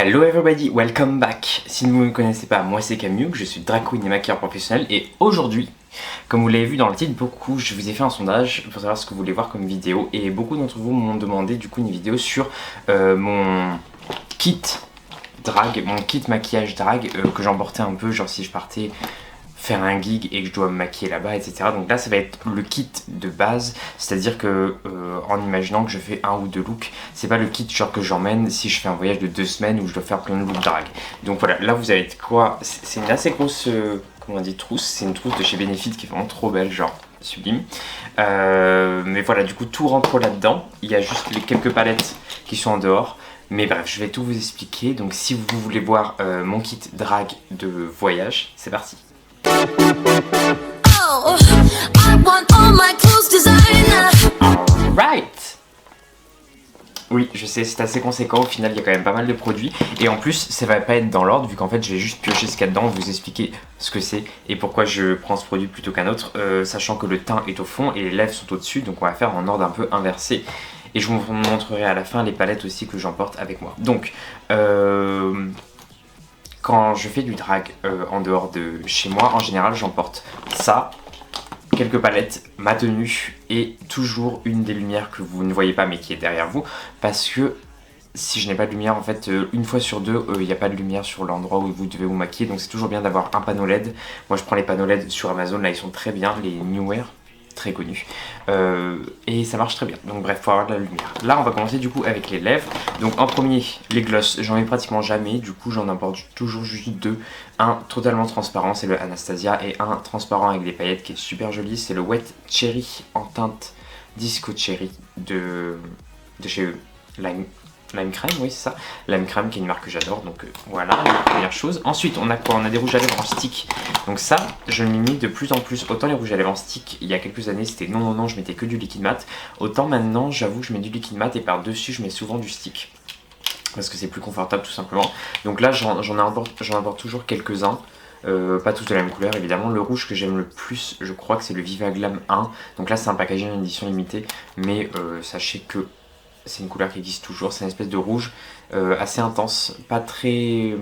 Hello everybody, welcome back. Si vous ne me connaissez pas, moi c'est Camille, je suis drag queen et maquilleur professionnel et aujourd'hui, comme vous l'avez vu dans le titre, je vous ai fait un sondage pour savoir ce que vous voulez voir comme vidéo et beaucoup d'entre vous m'ont demandé du coup une vidéo sur mon kit drag, mon kit maquillage drag que j'emportais un peu, genre si je partais faire un gig et que je dois me maquiller là-bas, etc. Donc là ça va être le kit de base, c'est-à-dire que en imaginant que je fais un ou deux looks, c'est pas le kit genre que j'emmène si je fais un voyage de 2 semaines où je dois faire plein de looks drag. Donc voilà, là vous avez quoi, c'est une assez grosse, comment on dit, trousse, c'est une trousse de chez Benefit qui est vraiment trop belle, genre sublime. Mais voilà, du coup tout rentre là-dedans, il y a juste les quelques palettes qui sont en dehors. Mais bref, je vais tout vous expliquer, donc si vous voulez voir mon kit drag de voyage, c'est parti. Alright. Oui, je sais, c'est assez conséquent, au final il y a quand même pas mal de produits. Et en plus, ça va pas être dans l'ordre, vu qu'en fait je vais juste piocher ce qu'il y a dedans, vous expliquer ce que c'est et pourquoi je prends ce produit plutôt qu'un autre, sachant que le teint est au fond et les lèvres sont au-dessus, donc on va faire en ordre un peu inversé. Et je vous montrerai à la fin les palettes aussi que j'emporte avec moi. Donc, quand je fais du drag en dehors de chez moi, en général j'emporte ça, quelques palettes, ma tenue et toujours une des lumières que vous ne voyez pas mais qui est derrière vous, parce que si je n'ai pas de lumière, en fait, une fois sur deux, il n'y a pas de lumière sur l'endroit où vous devez vous maquiller, donc c'est toujours bien d'avoir un panneau LED. Moi je prends les panneaux LED sur Amazon, là ils sont très bien, les Newear, très connus, et ça marche très bien, donc bref, faut avoir de la lumière. Là on va commencer du coup avec les lèvres. Donc en premier, les gloss, j'en ai pratiquement jamais, du coup j'en importe toujours juste deux. Un totalement transparent, c'est le Anastasia, et un transparent avec des paillettes qui est super joli, c'est le Wet Cherry en teinte Disco Cherry de chez Lime Crème, oui c'est ça, Lime Crème qui est une marque que j'adore, donc voilà, la première chose. Ensuite on a quoi? On a des rouges à lèvres en stick, donc ça je m'y mets de plus en plus. Autant les rouges à lèvres en stick il y a quelques années c'était non, je mettais que du liquide mat, autant maintenant j'avoue que je mets du liquide mat et par dessus je mets souvent du stick parce que c'est plus confortable tout simplement. Donc là j'en importe toujours quelques-uns, pas tous de la même couleur évidemment. Le rouge que j'aime le plus je crois que c'est le Viva Glam 1, donc là c'est un packaging édition limitée, mais sachez que c'est une couleur qui existe toujours, c'est une espèce de rouge assez intense, pas très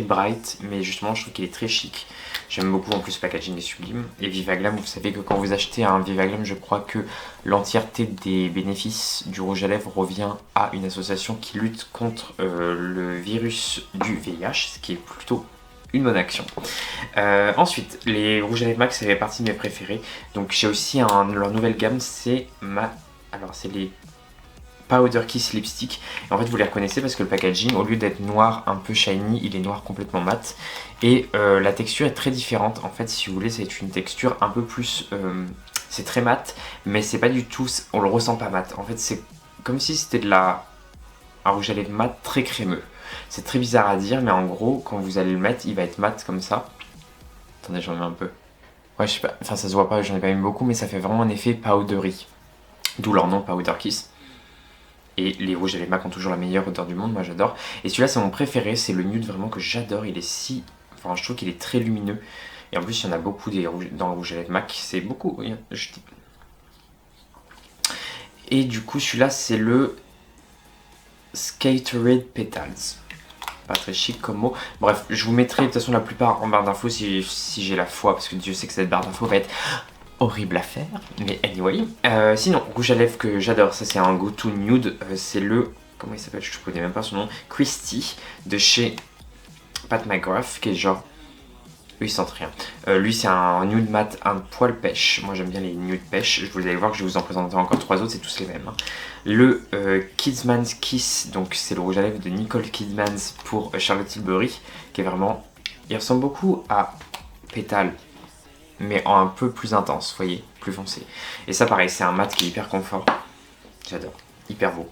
bright, mais justement je trouve qu'il est très chic. J'aime beaucoup, en plus le packaging est sublime. Et Viva Glam, vous savez que quand vous achetez un Viva Glam, je crois que l'entièreté des bénéfices du rouge à lèvres revient à une association qui lutte contre le virus du VIH, ce qui est plutôt une bonne action. Ensuite, les rouges à lèvres Max, ça fait partie de mes préférés. Donc j'ai aussi leur nouvelle gamme, c'est c'est les Powder Kiss Lipstick. Et en fait vous les reconnaissez parce que le packaging, au lieu d'être noir un peu shiny, il est noir complètement mat. Et la texture est très différente. En fait si vous voulez c'est une texture un peu plus... c'est très mat, mais c'est pas du tout... on le ressent pas mat. En fait c'est comme si c'était un rouge à lèvres mat très crémeux. C'est très bizarre à dire, mais en gros quand vous allez le mettre il va être mat comme ça. Attendez, j'en mets un peu. Ouais je sais pas, enfin ça se voit pas, j'en ai pas mis beaucoup, mais ça fait vraiment un effet powdery. D'où leur nom Powder Kiss. Et les rouges à lèvres MAC ont toujours la meilleure odeur du monde, moi j'adore. Et celui-là c'est mon préféré, c'est le nude vraiment que j'adore, il est si... Enfin je trouve qu'il est très lumineux. Et en plus il y en a beaucoup dans le rouge à lèvres MAC, c'est beaucoup... Et du coup celui-là c'est le Skatered Petals. Pas très chic comme mot. Bref, je vous mettrai de toute façon la plupart en barre d'infos si j'ai la foi, parce que Dieu sait que cette barre d'infos va être... horrible à faire, mais anyway. Sinon, rouge à lèvres que j'adore, ça c'est un go-to nude, c'est le, comment il s'appelle, je ne connais même pas son nom, Christy, de chez Pat McGrath, qui est genre, lui il sent rien. Lui c'est un nude mat, un poil pêche, moi j'aime bien les nudes pêche, vous allez voir que je vais vous en présenter encore 3 autres, c'est tous les mêmes. Hein. Le Kidman's Kiss, donc c'est le rouge à lèvres de Nicole Kidman pour Charlotte Tilbury, qui est vraiment, il ressemble beaucoup à Pétale, mais en un peu plus intense, vous voyez, plus foncé. Et ça pareil, c'est un mat qui est hyper confort, j'adore, hyper beau.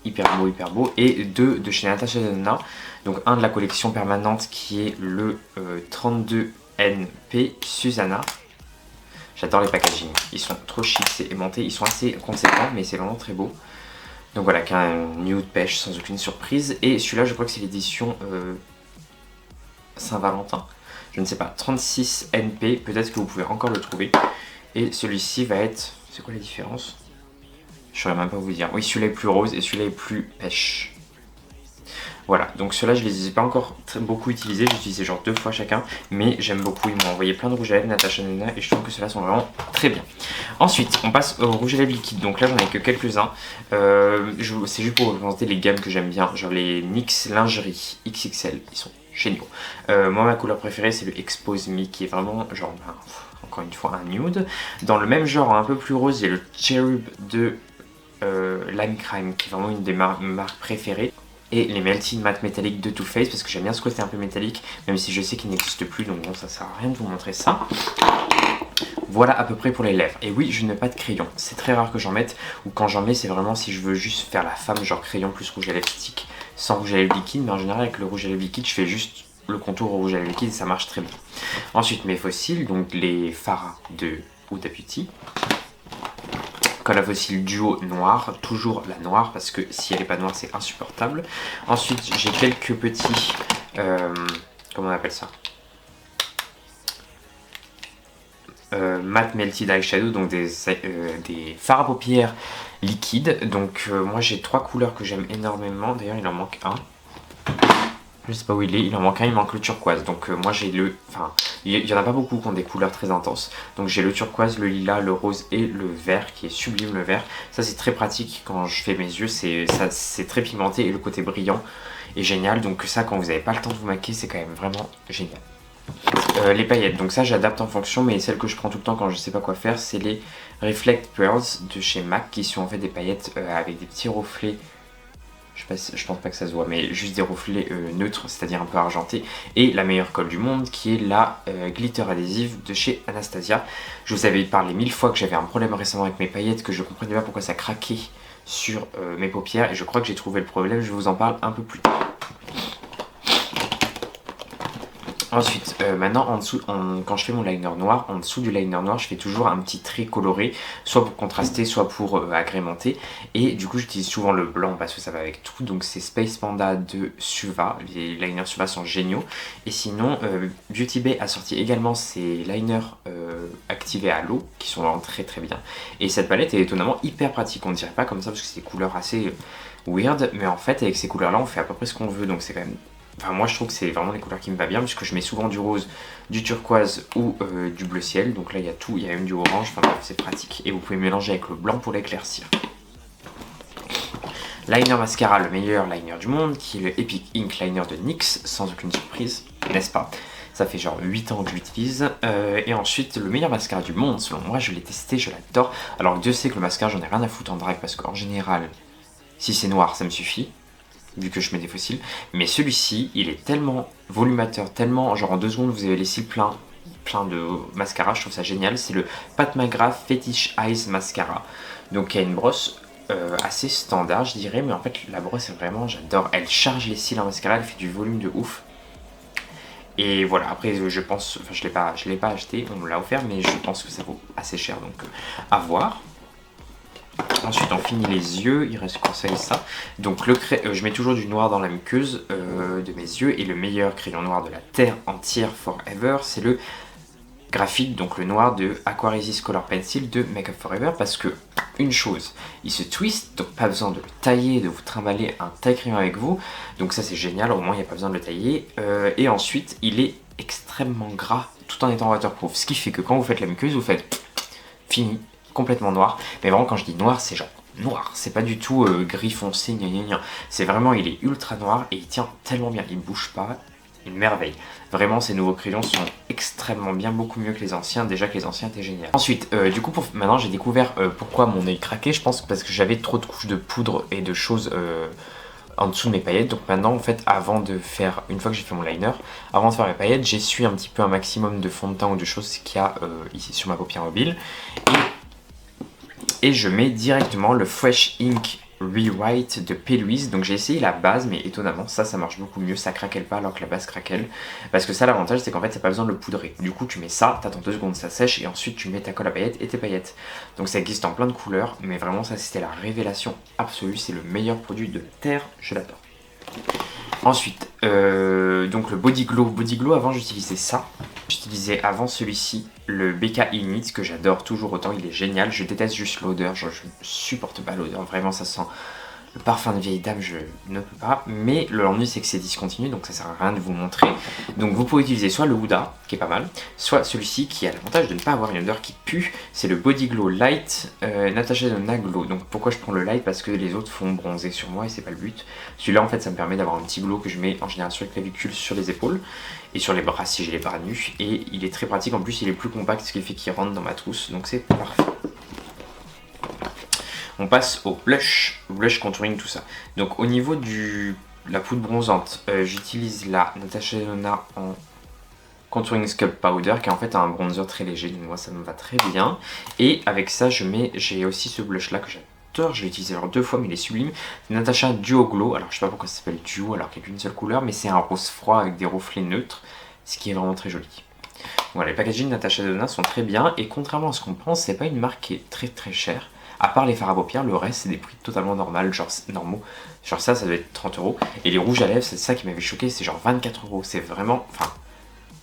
Hyper beau. Et deux de chez Natasha Denona, donc un de la collection permanente qui est le 32NP Susanna. J'adore les packaging, ils sont trop chic, c'est aimanté, ils sont assez conséquents, mais c'est vraiment très beau. Donc voilà, qu'un nude pêche sans aucune surprise. Et celui-là, je crois que c'est l'édition Saint-Valentin. Je ne sais pas, 36 NP, peut-être que vous pouvez encore le trouver. Et celui-ci va être... C'est quoi la différence? Je ne saurais même pas vous dire. Oui, celui-là est plus rose et celui-là est plus pêche. Voilà, donc ceux-là je les ai pas encore beaucoup utilisés, j'ai utilisé genre 2 fois chacun, mais j'aime beaucoup, ils m'ont envoyé plein de rouges à lèvres Natasha Nena et je trouve que ceux-là sont vraiment très bien. Ensuite, on passe au rouge à lèvres liquide, donc là j'en ai que quelques-uns, c'est juste pour vous présenter les gammes que j'aime bien, genre les NYX Lingerie XXL, ils sont géniaux. Moi ma couleur préférée c'est le Expose Me qui est vraiment genre, encore une fois un nude. Dans le même genre, un peu plus rose, il y a le Cherub de Lime Crime qui est vraiment une des marques préférées. Et les Melting Matte métalliques de Too Faced parce que j'aime bien ce côté un peu métallique, même si je sais qu'il n'existe plus, donc bon, ça sert à rien de vous montrer ça. Voilà à peu près pour les lèvres. Et oui, je n'ai pas de crayon, c'est très rare que j'en mette, ou quand j'en mets c'est vraiment si je veux juste faire la femme, genre crayon plus rouge à lèvres stick, sans rouge à lèvres liquide, mais en général avec le rouge à lèvres liquide je fais juste le contour au rouge à lèvres liquide et ça marche très bien. Ensuite mes fossiles, donc les Farah de Huda Beauty. Colle à fossile duo noir, toujours la noire parce que si elle n'est pas noire c'est insupportable. Ensuite j'ai quelques petits, comment on appelle ça, matte melted eyeshadow, donc des fards à paupières liquides. Donc moi j'ai 3 couleurs que j'aime énormément, d'ailleurs il en manque un. Je sais pas où il en manque un, il manque le turquoise. Donc moi j'ai enfin, il y en a pas beaucoup qui ont des couleurs très intenses. Donc j'ai le turquoise, le lilas, le rose et le vert qui est sublime le vert. Ça c'est très pratique quand je fais mes yeux, c'est très pigmenté et le côté brillant est génial. Donc ça quand vous n'avez pas le temps de vous maquiller c'est quand même vraiment génial. Les paillettes, donc ça j'adapte en fonction, mais celles que je prends tout le temps quand je sais pas quoi faire c'est les Reflect Pearls de chez MAC qui sont en fait des paillettes avec des petits reflets. Je pense pas que ça se voit, mais juste des reflets neutres, c'est-à-dire un peu argentés. Et la meilleure colle du monde, qui est la glitter adhésive de chez Anastasia. Je vous avais parlé 1000 fois que j'avais un problème récemment avec mes paillettes, que je comprenais pas pourquoi ça craquait sur mes paupières. Et je crois que j'ai trouvé le problème, je vous en parle un peu plus tard. Ensuite, maintenant en dessous, quand je fais mon liner noir, en dessous du liner noir, je fais toujours un petit trait coloré, soit pour contraster, soit pour agrémenter. Et du coup, j'utilise souvent le blanc parce que ça va avec tout. Donc c'est Space Panda de Suva. Les liners Suva sont géniaux. Et sinon, Beauty Bay a sorti également ses liners activés à l'eau, qui sont vraiment très très bien. Et cette palette est étonnamment hyper pratique. On ne dirait pas comme ça parce que c'est des couleurs assez weird, mais en fait, avec ces couleurs-là, on fait à peu près ce qu'on veut. Donc c'est quand même... Enfin, moi je trouve que c'est vraiment les couleurs qui me va bien puisque je mets souvent du rose, du turquoise ou du bleu ciel. Donc là il y a tout, il y a même du orange, enfin bref c'est pratique. Et vous pouvez mélanger avec le blanc pour l'éclaircir. Liner mascara, le meilleur liner du monde, qui est le Epic Ink Liner de NYX, sans aucune surprise, n'est-ce pas? Ça fait genre 8 ans que je l'utilise. Et ensuite, le meilleur mascara du monde, selon moi, je l'ai testé, je l'adore. Alors Dieu sait que le mascara, j'en ai rien à foutre en drague parce qu'en général, si c'est noir, ça me suffit. Vu que je mets des fossiles, mais celui-ci il est tellement volumateur, tellement genre en 2 secondes vous avez les cils plein de mascara, je trouve ça génial. C'est le Pat McGrath Fetish Eyes Mascara, donc il y a une brosse assez standard je dirais, mais en fait la brosse est vraiment, j'adore, elle charge les cils en mascara, elle fait du volume de ouf. Et voilà, après je pense, enfin je l'ai pas acheté, on me l'a offert, mais je pense que ça vaut assez cher, donc à voir. Ensuite on finit les yeux, il reste conseil ça. Donc je mets toujours du noir dans la muqueuse de mes yeux. Et le meilleur crayon noir de la terre entière forever, c'est le graphite, donc le noir de Aquaresist Color Pencil de Make Up For Ever. Parce que, une chose, il se twist, donc pas besoin de le tailler, de vous trimballer un taille-crayon avec vous. Donc ça c'est génial, au moins il n'y a pas besoin de le tailler. Et ensuite il est extrêmement gras tout en étant waterproof. Ce qui fait que quand vous faites la muqueuse, vous faites fini, complètement noir. Mais vraiment quand je dis noir, c'est genre noir, c'est pas du tout gris foncé, gna gna gna. C'est vraiment, il est ultra noir et il tient tellement bien, il bouge pas, une merveille. Vraiment ces nouveaux crayons sont extrêmement bien, beaucoup mieux que les anciens, déjà que les anciens étaient géniaux. Ensuite, du coup maintenant j'ai découvert pourquoi mon œil craquait, je pense parce que j'avais trop de couches de poudre et de choses en dessous de mes paillettes. Donc maintenant en fait, avant de faire, une fois que j'ai fait mon liner, avant de faire mes paillettes, j'essuie un petit peu un maximum de fond de teint ou de choses qu'il y a ici sur ma paupière mobile. Et je mets directement le Fresh Ink Rewrite de P. Louise. Donc j'ai essayé la base, mais étonnamment ça marche beaucoup mieux, ça craquelle pas alors que la base craquelle. Parce que ça, l'avantage c'est qu'en fait t'as pas besoin de le poudrer. Du coup tu mets ça, t'attends 2 secondes, ça sèche et ensuite tu mets ta colle à paillettes et tes paillettes. Donc ça existe en plein de couleurs, mais vraiment ça c'était la révélation absolue, c'est le meilleur produit de terre, je l'adore. Ensuite, donc le Body Glow. Body Glow, avant j'utilisais ça. J'utilisais avant celui-ci, le BK Init, que j'adore toujours autant, il est génial. Je déteste juste l'odeur, je ne supporte pas l'odeur, vraiment ça sent Le parfum de vieille dame, je ne peux pas. Mais l'ennui, c'est que c'est discontinu, donc ça sert à rien de vous montrer. Donc vous pouvez utiliser soit le Huda, qui est pas mal, soit celui-ci qui a l'avantage de ne pas avoir une odeur qui pue. C'est le Body Glow Light Natasha Denona Glow. Donc pourquoi je prends le light? Parce que les autres font bronzer sur moi et c'est pas le but. Celui-là, en fait, ça me permet d'avoir un petit glow que je mets en général sur les clavicules, sur les épaules et sur les bras si j'ai les bras nus. Et il est très pratique. En plus, il est plus compact, ce qui fait qu'il rentre dans ma trousse. Donc c'est parfait. On passe au blush contouring, tout ça. Donc au niveau de la poudre bronzante, j'utilise la Natasha Denona en Contouring Sculpt Powder, qui est en fait un bronzer très léger, donc moi ça me va très bien. Et avec ça, j'ai aussi ce blush là que j'adore, je l'ai utilisé alors 2 fois, mais il est sublime. C'est Natasha Duo Glow, alors je sais pas pourquoi ça s'appelle Duo alors qu'il n'y a qu'une seule couleur, mais c'est un rose froid avec des reflets neutres, ce qui est vraiment très joli. Voilà, les packaging Natasha Denona sont très bien, et contrairement à ce qu'on pense, c'est pas une marque qui est très très chère. À part les fards à paupières, le reste c'est des prix totalement normaux, genre normaux. Genre ça doit être 30 €. Et les rouges à lèvres, c'est ça qui m'avait choqué, c'est genre 24 €. C'est vraiment, enfin,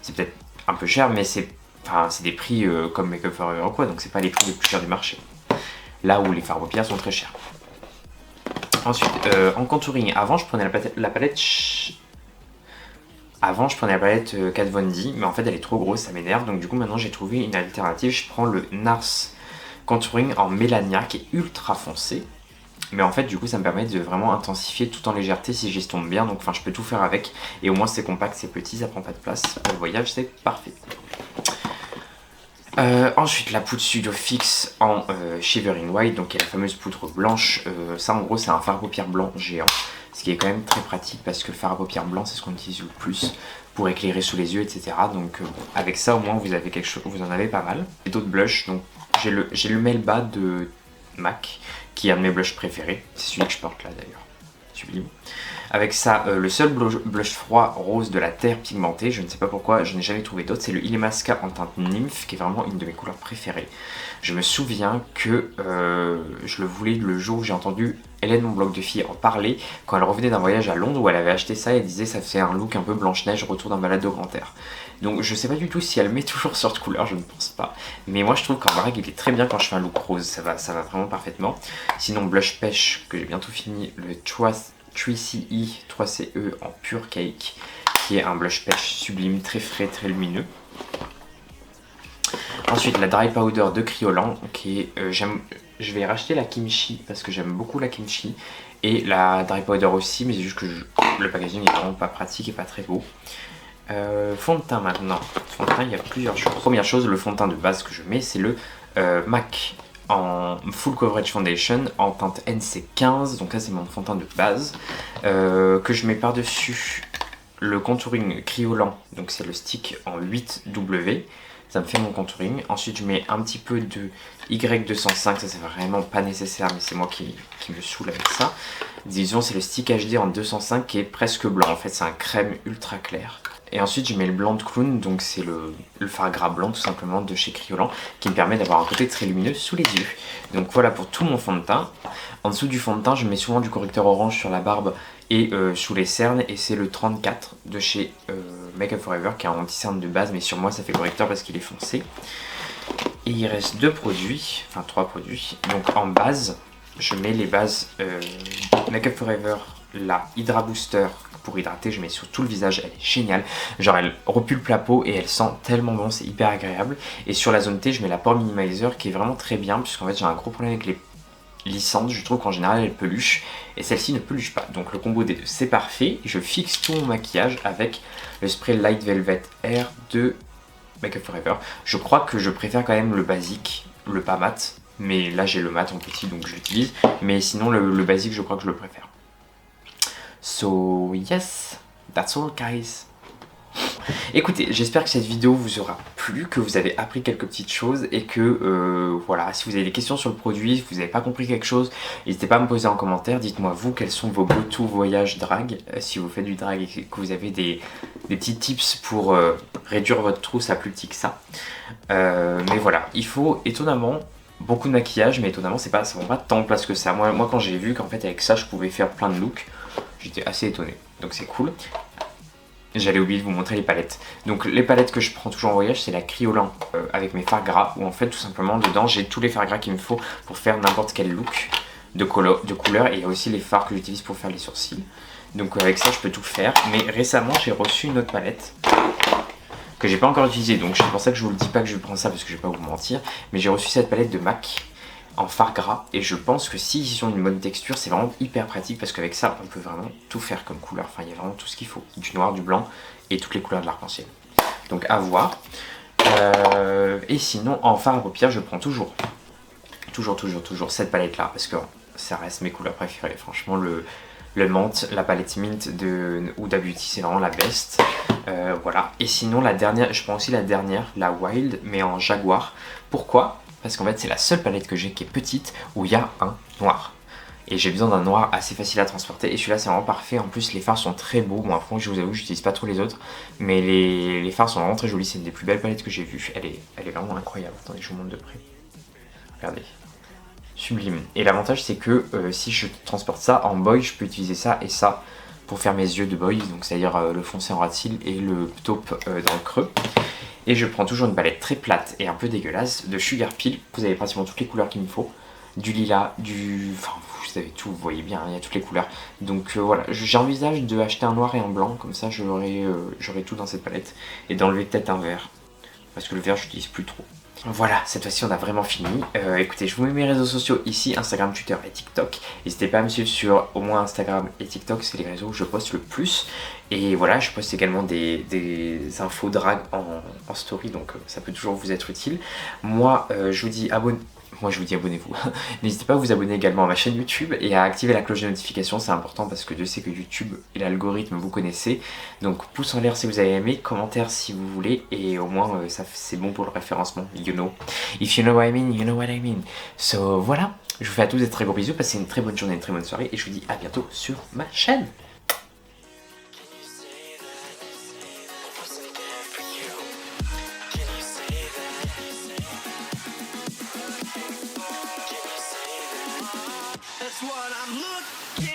c'est peut-être un peu cher, mais c'est des prix comme Make Up Forever ou quoi, donc c'est pas les prix les plus chers du marché. Là où les fards à paupières sont très chers. Ensuite, en contouring, avant je prenais la palette Kat Von D, mais en fait elle est trop grosse, ça m'énerve, donc du coup maintenant j'ai trouvé une alternative. Je prends le NARS Contouring en Mélania qui est ultra foncé, mais en fait du coup ça me permet de vraiment intensifier tout en légèreté si j'estompe bien, donc enfin je peux tout faire avec, et au moins c'est compact, c'est petit, ça prend pas de place pour le voyage, c'est parfait. Ensuite la poudre Studio Fix en Shivering White, donc qui est la fameuse poudre blanche. Ça en gros c'est un fard à paupières blanc géant, ce qui est quand même très pratique parce que le fard à paupières blanc c'est ce qu'on utilise le plus pour éclairer sous les yeux, etc. Donc avec ça au moins vous avez quelque chose, vous en avez pas mal. Et d'autres blushs, donc j'ai le Melba de MAC qui est un de mes blushs préférés, c'est celui que je porte là d'ailleurs, sublime. Avec ça, le seul blush froid rose de la terre pigmentée, je ne sais pas pourquoi, je n'ai jamais trouvé d'autre, c'est le Illamasqua en teinte nymphe, qui est vraiment une de mes couleurs préférées. Je me souviens que je le voulais le jour où j'ai entendu Hélène, mon blog de filles, en parler, quand elle revenait d'un voyage à Londres où elle avait acheté ça et elle disait ça fait un look un peu Blanche-Neige, retour d'un balade au grand air. Donc je sais pas du tout si elle met toujours cette couleur, je ne pense pas. Mais moi je trouve qu'en drague il est très bien quand je fais un look rose, ça va vraiment parfaitement. Sinon blush pêche, que j'ai bientôt fini, le 3CE 3CE en Pure Cake, qui est un blush pêche sublime, très frais, très lumineux. Ensuite la dry powder de Kryolan, qui est, je vais racheter la kimchi parce que j'aime beaucoup la kimchi, et la dry powder aussi, mais c'est juste que le packaging est vraiment pas pratique et pas très beau. Fond de teint maintenant. Fond de teint, il y a plusieurs choses. Première chose, le fond de teint de base que je mets, c'est le MAC en Full Coverage Foundation en teinte NC15. Donc ça c'est mon fond de teint de base que je mets par dessus le contouring Kryolan, donc c'est le stick en 8W. Ça me fait mon contouring. Ensuite je mets un petit peu de Y205, ça c'est vraiment pas nécessaire, mais c'est moi qui me saoule avec ça. Disons c'est le stick HD en 205 qui est presque blanc, en fait c'est un crème ultra clair. Et ensuite je mets le blanc de clown, donc c'est le fard gras blanc tout simplement de chez Kryolan, qui me permet d'avoir un côté très lumineux sous les yeux. Donc voilà pour tout mon fond de teint. En dessous du fond de teint je mets souvent du correcteur orange sur la barbe et sous les cernes, et c'est le 34 de chez Make Up Forever qui est un anti-cerne de base, mais sur moi ça fait correcteur parce qu'il est foncé. Et il reste 2 produits, enfin 3 produits. Donc en base, je mets les bases Make Up Forever, la Hydra Booster pour hydrater, je mets sur tout le visage, elle est géniale. Genre elle repulpe la peau et elle sent tellement bon, c'est hyper agréable. Et sur la zone T, je mets la Pore Minimizer qui est vraiment très bien, puisqu'en fait j'ai un gros problème avec les lissantes, je trouve qu'en général elles peluchent, et celle-ci ne peluche pas. Donc le combo des deux c'est parfait. Je fixe tout mon maquillage avec le spray Light Velvet Air de Make Up Forever. Je crois que je préfère quand même le basique, le pas mat, mais là j'ai le mat en petit donc je l'utilise, mais sinon le basique je crois que je le préfère. So yes, that's all guys. Écoutez, j'espère que cette vidéo vous aura plu, que vous avez appris quelques petites choses, et que voilà, si vous avez des questions sur le produit, si vous n'avez pas compris quelque chose, n'hésitez pas à me poser en commentaire. Dites-moi vous quels sont vos go-to voyages drag, si vous faites du drag et que vous avez des petits tips pour réduire votre trousse à plus petit que ça. Mais voilà, il faut étonnamment beaucoup de maquillage, mais étonnamment ça prend pas tant de place que ça. Moi quand j'ai vu qu'en fait avec ça je pouvais faire plein de looks, j'étais assez étonné, donc c'est cool. J'allais oublier de vous montrer les palettes. Donc les palettes que je prends toujours en voyage, c'est la Kryolan avec mes fards gras, où en fait tout simplement dedans j'ai tous les fards gras qu'il me faut pour faire n'importe quel look. de couleurs et il y a aussi les fards que j'utilise pour faire les sourcils. Donc avec ça je peux tout faire, mais récemment j'ai reçu une autre palette que j'ai pas encore utilisée, donc c'est pour ça que je vous le dis pas que je vais prendre ça parce que je vais pas vous mentir, mais j'ai reçu cette palette de MAC en fard gras et je pense que s'ils ont une bonne texture c'est vraiment hyper pratique parce qu'avec ça on peut vraiment tout faire comme couleur, enfin il y a vraiment tout ce qu'il faut, du noir, du blanc et toutes les couleurs de l'arc-en-ciel. Donc à voir. Et sinon en fard à paupières je prends toujours cette palette là parce que ça reste mes couleurs préférées. Franchement le menthe, la palette mint de Huda Beauty c'est vraiment la best. Voilà. Et sinon la dernière, je prends aussi la dernière, la Wild mais en jaguar. Pourquoi? Parce qu'en fait c'est la seule palette que j'ai qui est petite où il y a un noir. Et j'ai besoin d'un noir assez facile à transporter et celui-là c'est vraiment parfait. En plus les fards sont très beaux. Bon après je vous avoue j'utilise pas trop les autres, mais les fards sont vraiment très jolis. C'est une des plus belles palettes que j'ai vues. Elle est vraiment incroyable. Attendez je vous montre de près. Regardez. Sublime. Et l'avantage c'est que si je transporte ça en boy, je peux utiliser ça et ça pour faire mes yeux de boy, donc c'est-à-dire le foncé en ras de cils et le taupe dans le creux. Et je prends toujours une palette très plate et un peu dégueulasse de Sugar Peel. Vous avez pratiquement toutes les couleurs qu'il me faut. Du lilas, enfin vous avez tout, vous voyez bien, il y a toutes les couleurs. Donc voilà, j'envisage de acheter un noir et un blanc, comme ça j'aurai tout dans cette palette. Et d'enlever peut-être un vert, parce que le vert j'utilise plus trop. Voilà, cette fois-ci on a vraiment fini. Écoutez, je vous mets mes réseaux sociaux ici, Instagram, Twitter et TikTok. N'hésitez pas à me suivre sur au moins Instagram et TikTok, c'est les réseaux où je poste le plus. Et voilà, je poste également des infos drag en story, donc ça peut toujours vous être utile. Moi, je vous dis abonnez-vous. N'hésitez pas à vous abonner également à ma chaîne YouTube et à activer la cloche de notification, c'est important parce que Dieu sait que YouTube et l'algorithme vous connaissez. Donc pouce en l'air si vous avez aimé, commentaire si vous voulez et au moins c'est bon pour le référencement, you know. If you know what I mean, you know what I mean. So voilà, je vous fais à tous des très gros bisous, passez une très bonne journée, une très bonne soirée et je vous dis à bientôt sur ma chaîne. That's what I'm looking